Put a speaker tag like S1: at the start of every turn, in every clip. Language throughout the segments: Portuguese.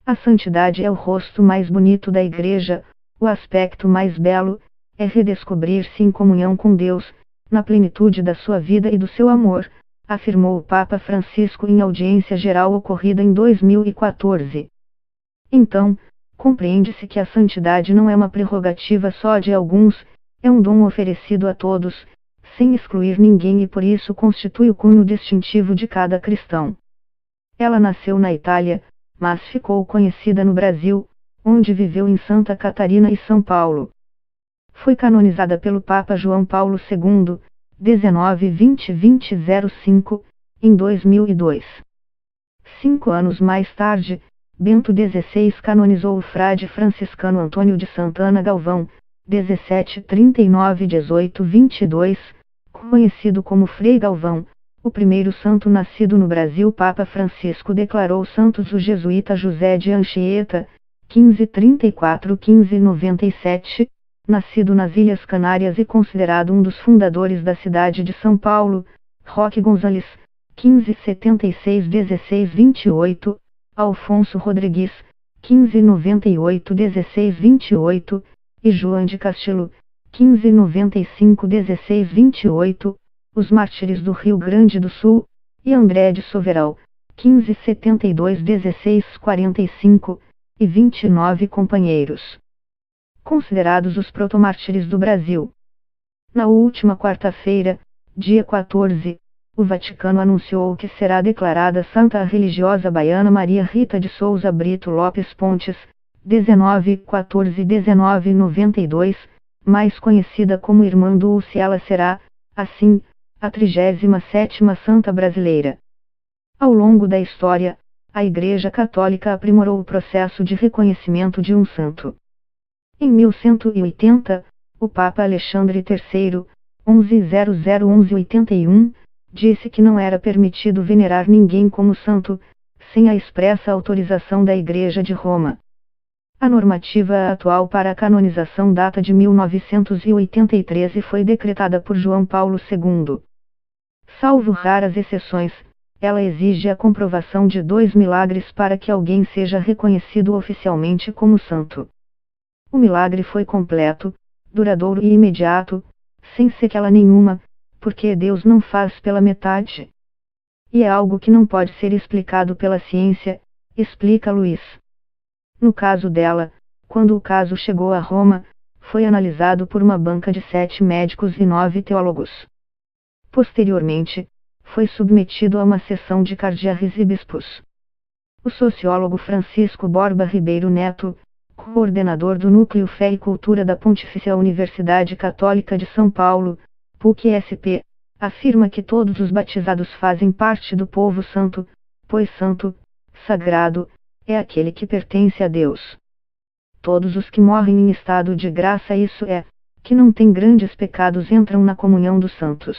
S1: A santidade é o rosto mais bonito da Igreja, o aspecto mais belo, é redescobrir-se em comunhão com Deus, na plenitude da sua vida e do seu amor, afirmou o Papa Francisco em audiência geral ocorrida em 2014. Então, compreende-se que a santidade não é uma prerrogativa só de alguns, é um dom oferecido a todos, sem excluir ninguém e por isso constitui o cunho distintivo de cada cristão. Ela nasceu na Itália, mas ficou conhecida no Brasil, onde viveu em Santa Catarina e São Paulo. Foi canonizada pelo Papa João Paulo II, 19-20-2005, em 2002. 5 anos mais tarde, Bento XVI canonizou o frade franciscano Antônio de Santana Galvão, 1739-1822, conhecido como Frei Galvão, o primeiro santo nascido no Brasil. Papa Francisco declarou santos o jesuíta José de Anchieta, 1534-1597, nascido nas Ilhas Canárias e considerado um dos fundadores da cidade de São Paulo, Roque Gonzalez, 1576-1628, Alfonso Rodrigues, 1598-1628, e João de Castelo, 1595-1628, os mártires do Rio Grande do Sul, e André de Soveral, 1572-1645, e 29 companheiros. Considerados os protomártires do Brasil. Na última quarta-feira, dia 14, o Vaticano anunciou que será declarada santa a religiosa baiana Maria Rita de Souza Brito Lopes Pontes, 1914-1992, mais conhecida como Irmã Dulce. Ela será, assim, a 37ª santa brasileira. Ao longo da história, a Igreja Católica aprimorou o processo de reconhecimento de um santo. Em 1180, o Papa Alexandre III, 1100-1181, disse que não era permitido venerar ninguém como santo, sem a expressa autorização da Igreja de Roma. A normativa atual para a canonização data de 1983 e foi decretada por João Paulo II. Salvo raras exceções, ela exige a comprovação de 2 milagres para que alguém seja reconhecido oficialmente como santo. O milagre foi completo, duradouro e imediato, sem sequela nenhuma, porque Deus não faz pela metade. E é algo que não pode ser explicado pela ciência, explica Luiz. No caso dela, quando o caso chegou a Roma, foi analisado por uma banca de 7 médicos e 9 teólogos. Posteriormente, foi submetido a uma sessão de cardeais e bispos. O sociólogo Francisco Borba Ribeiro Neto, coordenador do Núcleo Fé e Cultura da Pontifícia Universidade Católica de São Paulo, PUC-SP, afirma que todos os batizados fazem parte do povo santo, pois santo, sagrado, é aquele que pertence a Deus. Todos os que morrem em estado de graça, isso é, que não têm grandes pecados, entram na comunhão dos santos.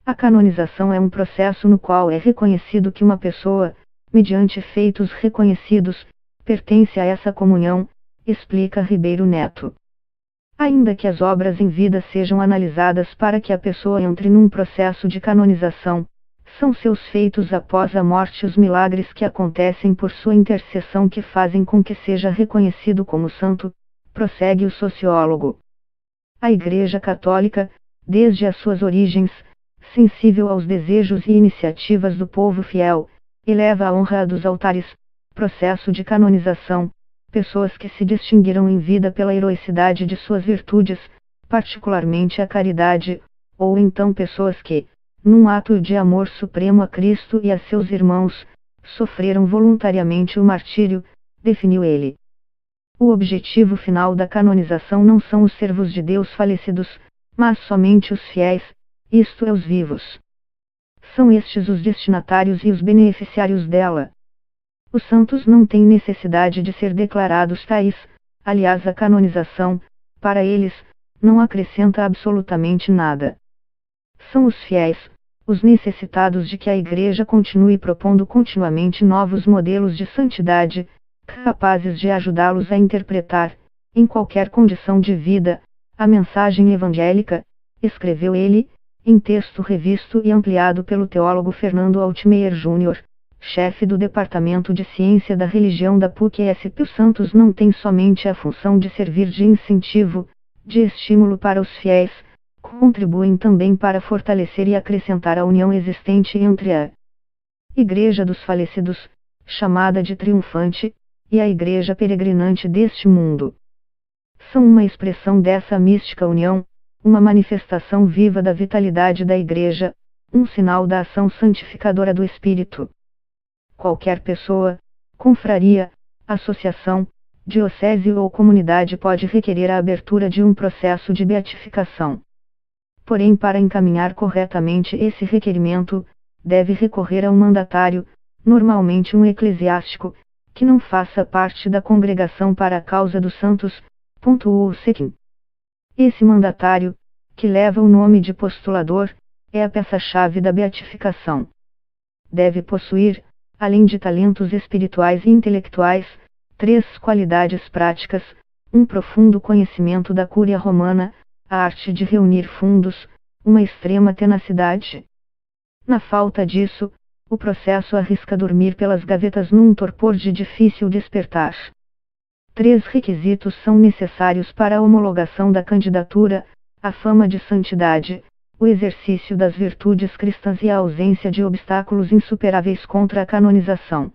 S1: A canonização é um processo no qual é reconhecido que uma pessoa, mediante feitos reconhecidos, pertence a essa comunhão, explica Ribeiro Neto. Ainda que as obras em vida sejam analisadas para que a pessoa entre num processo de canonização, são seus feitos após a morte, os milagres que acontecem por sua intercessão que fazem com que seja reconhecido como santo, prossegue o sociólogo. A Igreja Católica, desde as suas origens, sensível aos desejos e iniciativas do povo fiel, eleva a honra dos altares, processo de canonização, pessoas que se distinguiram em vida pela heroicidade de suas virtudes, particularmente a caridade, ou então pessoas que, num ato de amor supremo a Cristo e a seus irmãos, sofreram voluntariamente o martírio, definiu ele. O objetivo final da canonização não são os servos de Deus falecidos, mas somente os fiéis, isto é, os vivos. São estes os destinatários e os beneficiários dela. Os santos não têm necessidade de ser declarados tais, aliás, a canonização, para eles, não acrescenta absolutamente nada. São os fiéis, os necessitados de que a Igreja continue propondo continuamente novos modelos de santidade, capazes de ajudá-los a interpretar, em qualquer condição de vida, a mensagem evangélica, escreveu ele, em texto revisto e ampliado pelo teólogo Fernando Altmaier Jr., chefe do Departamento de Ciência da Religião da PUC-SP. Os santos não têm somente a função de servir de incentivo, de estímulo para os fiéis, contribuem também para fortalecer e acrescentar a união existente entre a Igreja dos Falecidos, chamada de triunfante, e a Igreja peregrinante deste mundo. São uma expressão dessa mística união, uma manifestação viva da vitalidade da Igreja, um sinal da ação santificadora do Espírito. Qualquer pessoa, confraria, associação, diocese ou comunidade pode requerer a abertura de um processo de beatificação. Porém, para encaminhar corretamente esse requerimento, deve recorrer a um mandatário, normalmente um eclesiástico, que não faça parte da congregação para a causa dos santos. Esse mandatário, que leva o nome de postulador, é a peça-chave da beatificação. Deve possuir, além de talentos espirituais e intelectuais, 3 qualidades práticas: um profundo conhecimento da cúria romana, a arte de reunir fundos, uma extrema tenacidade. Na falta disso, o processo arrisca dormir pelas gavetas num torpor de difícil despertar. 3 requisitos são necessários para a homologação da candidatura: a fama de santidade, o exercício das virtudes cristãs e a ausência de obstáculos insuperáveis contra a canonização.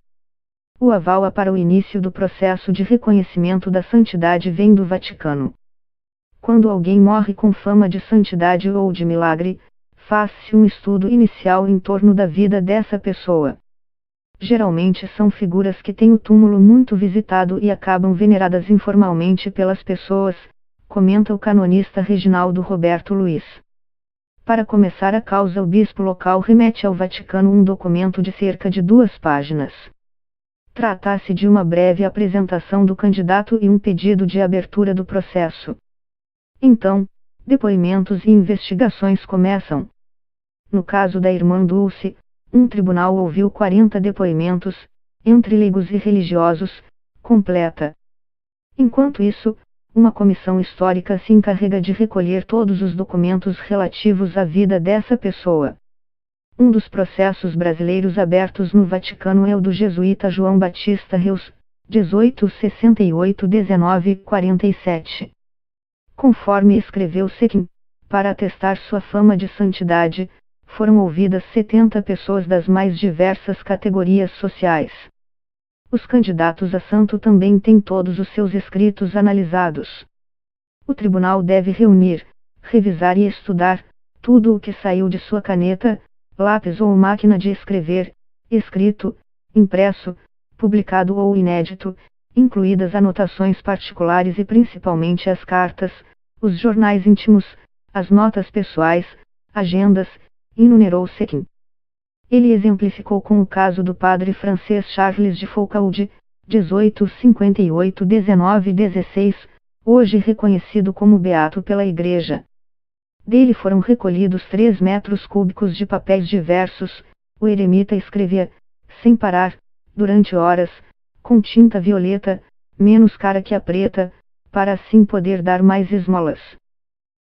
S1: O aval para o início do processo de reconhecimento da santidade vem do Vaticano. Quando alguém morre com fama de santidade ou de milagre, faz-se um estudo inicial em torno da vida dessa pessoa. Geralmente são figuras que têm o túmulo muito visitado e acabam veneradas informalmente pelas pessoas, comenta o canonista Reginaldo Roberto Luiz. Para começar a causa, o bispo local remete ao Vaticano um documento de cerca de 2 páginas. Trata-se de uma breve apresentação do candidato e um pedido de abertura do processo. Então, depoimentos e investigações começam. No caso da irmã Dulce, um tribunal ouviu 40 depoimentos, entre leigos e religiosos, completa. Enquanto isso, uma comissão histórica se encarrega de recolher todos os documentos relativos à vida dessa pessoa. Um dos processos brasileiros abertos no Vaticano é o do jesuíta João Batista Reus, 1868-1947. Conforme escreveu Sequim, para atestar sua fama de santidade, foram ouvidas 70 pessoas das mais diversas categorias sociais. Os candidatos a santo também têm todos os seus escritos analisados. O tribunal deve reunir, revisar e estudar tudo o que saiu de sua caneta, lápis ou máquina de escrever, escrito, impresso, publicado ou inédito, incluídas anotações particulares e principalmente as cartas, os jornais íntimos, as notas pessoais, agendas, enumerou Sequim. Ele exemplificou com o caso do padre francês Charles de Foucauld, 1858-1916, hoje reconhecido como beato pela Igreja. Dele foram recolhidos 3 metros cúbicos de papéis diversos. O eremita escrevia, sem parar, durante horas, com tinta violeta, menos cara que a preta, para assim poder dar mais esmolas.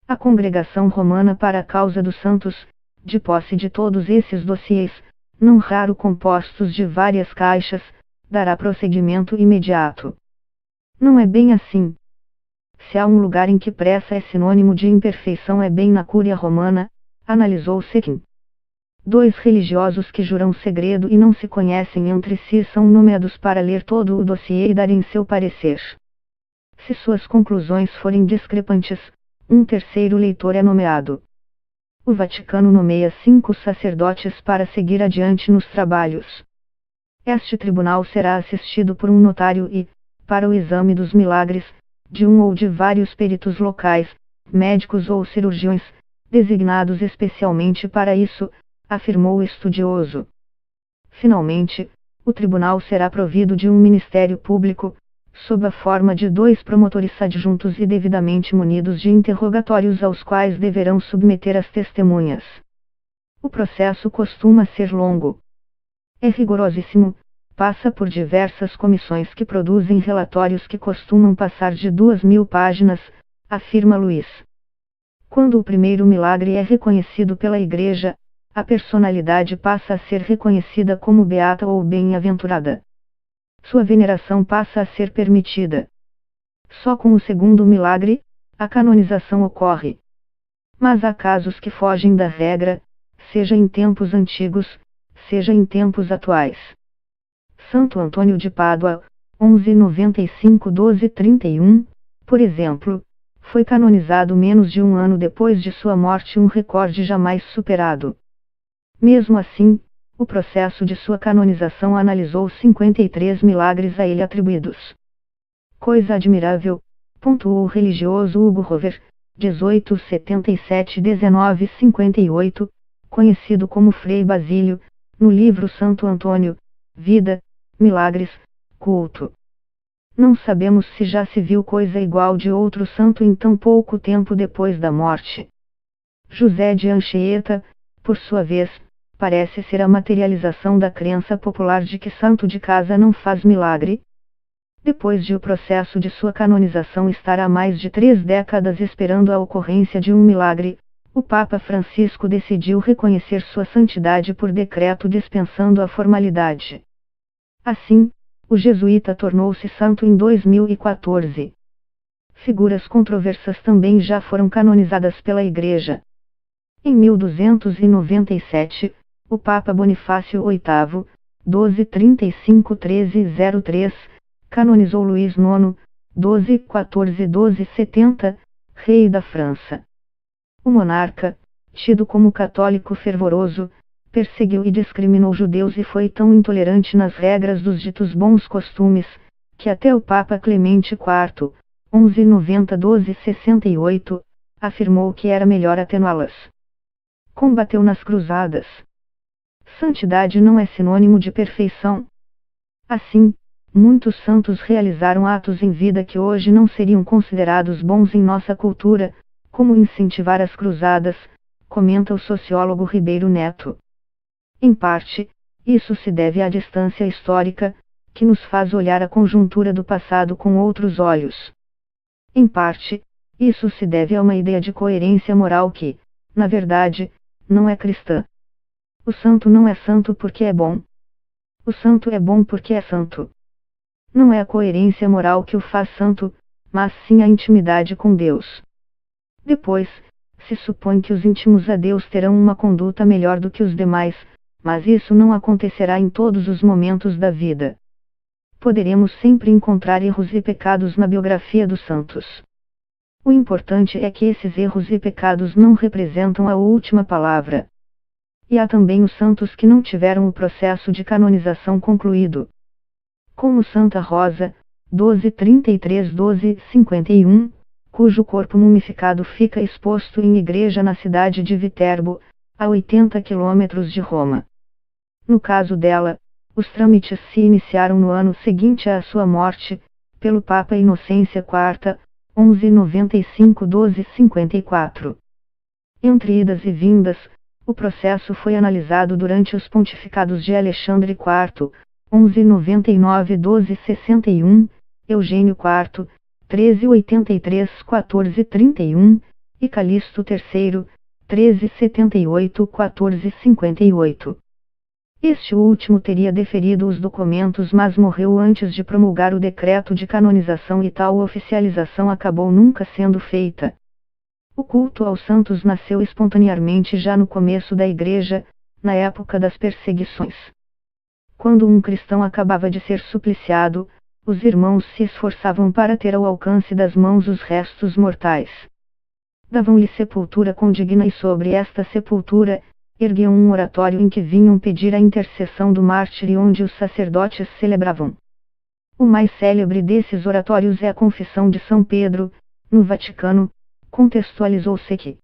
S1: A Congregação Romana para a Causa dos Santos, de posse de todos esses dossiês, não raro compostos de várias caixas, dará prosseguimento imediato. Não é bem assim. Se há um lugar em que pressa é sinônimo de imperfeição é bem na Cúria Romana, analisou Sequim. 2 religiosos que juram segredo e não se conhecem entre si são nomeados para ler todo o dossiê e darem seu parecer. Se suas conclusões forem discrepantes, um terceiro leitor é nomeado. O Vaticano nomeia 5 sacerdotes para seguir adiante nos trabalhos. Este tribunal será assistido por um notário e, para o exame dos milagres, de um ou de vários peritos locais, médicos ou cirurgiões, designados especialmente para isso, afirmou o estudioso. Finalmente, o tribunal será provido de um ministério público, sob a forma de 2 promotores adjuntos e devidamente munidos de interrogatórios aos quais deverão submeter as testemunhas. O processo costuma ser longo. É rigorosíssimo, passa por diversas comissões que produzem relatórios que costumam passar de 2.000 páginas, afirma Luiz. Quando o primeiro milagre é reconhecido pela Igreja, a personalidade passa a ser reconhecida como beata ou bem-aventurada. Sua veneração passa a ser permitida. Só com o segundo milagre, a canonização ocorre. Mas há casos que fogem da regra, seja em tempos antigos, seja em tempos atuais. Santo Antônio de Pádua, 1195-1231, por exemplo, foi canonizado menos de um ano depois de sua morte, um recorde jamais superado. Mesmo assim, o processo de sua canonização analisou 53 milagres a ele atribuídos. Coisa admirável, pontuou o religioso Hugo Rover, 1877-1958, conhecido como Frei Basílio, no livro Santo Antônio, Vida, Milagres, Culto. Não sabemos se já se viu coisa igual de outro santo em tão pouco tempo depois da morte. José de Anchieta, por sua vez, parece ser a materialização da crença popular de que santo de casa não faz milagre. Depois de o processo de sua canonização estar há mais de 3 décadas esperando a ocorrência de um milagre, o Papa Francisco decidiu reconhecer sua santidade por decreto dispensando a formalidade. Assim, o jesuíta tornou-se santo em 2014. Figuras controversas também já foram canonizadas pela Igreja. Em 1297, o Papa Bonifácio VIII, 1235-1303, canonizou Luís IX, 1214-1270, rei da França. O monarca, tido como católico fervoroso, perseguiu e discriminou judeus e foi tão intolerante nas regras dos ditos bons costumes, que até o Papa Clemente IV, 1190-1268, afirmou que era melhor atenuá-las. Combateu nas cruzadas. Santidade não é sinônimo de perfeição. Assim, muitos santos realizaram atos em vida que hoje não seriam considerados bons em nossa cultura, como incentivar as cruzadas, comenta o sociólogo Ribeiro Neto. Em parte, isso se deve à distância histórica, que nos faz olhar a conjuntura do passado com outros olhos. Em parte, isso se deve a uma ideia de coerência moral que, na verdade, não é cristã. O santo não é santo porque é bom. O santo é bom porque é santo. Não é a coerência moral que o faz santo, mas sim a intimidade com Deus. Depois, se supõe que os íntimos a Deus terão uma conduta melhor do que os demais, mas isso não acontecerá em todos os momentos da vida. Poderemos sempre encontrar erros e pecados na biografia dos santos. O importante é que esses erros e pecados não representam a última palavra. E há também os santos que não tiveram o processo de canonização concluído. Como Santa Rosa, 1233-1251, cujo corpo mumificado fica exposto em igreja na cidade de Viterbo, a 80 quilômetros de Roma. No caso dela, os trâmites se iniciaram no ano seguinte à sua morte, pelo Papa Inocência IV, 1195-1254. Entre idas e vindas, o processo foi analisado durante os pontificados de Alexandre IV, 1199-1261, Eugênio IV, 1383-1431, e Calixto III, 1378-1458. Este último teria deferido os documentos, mas morreu antes de promulgar o decreto de canonização e tal oficialização acabou nunca sendo feita. O culto aos santos nasceu espontaneamente já no começo da Igreja, na época das perseguições. Quando um cristão acabava de ser supliciado, os irmãos se esforçavam para ter ao alcance das mãos os restos mortais. Davam-lhe sepultura condigna e sobre esta sepultura, erguiam um oratório em que vinham pedir a intercessão do mártir e onde os sacerdotes celebravam. O mais célebre desses oratórios é a Confissão de São Pedro, no Vaticano, contextualizou-se que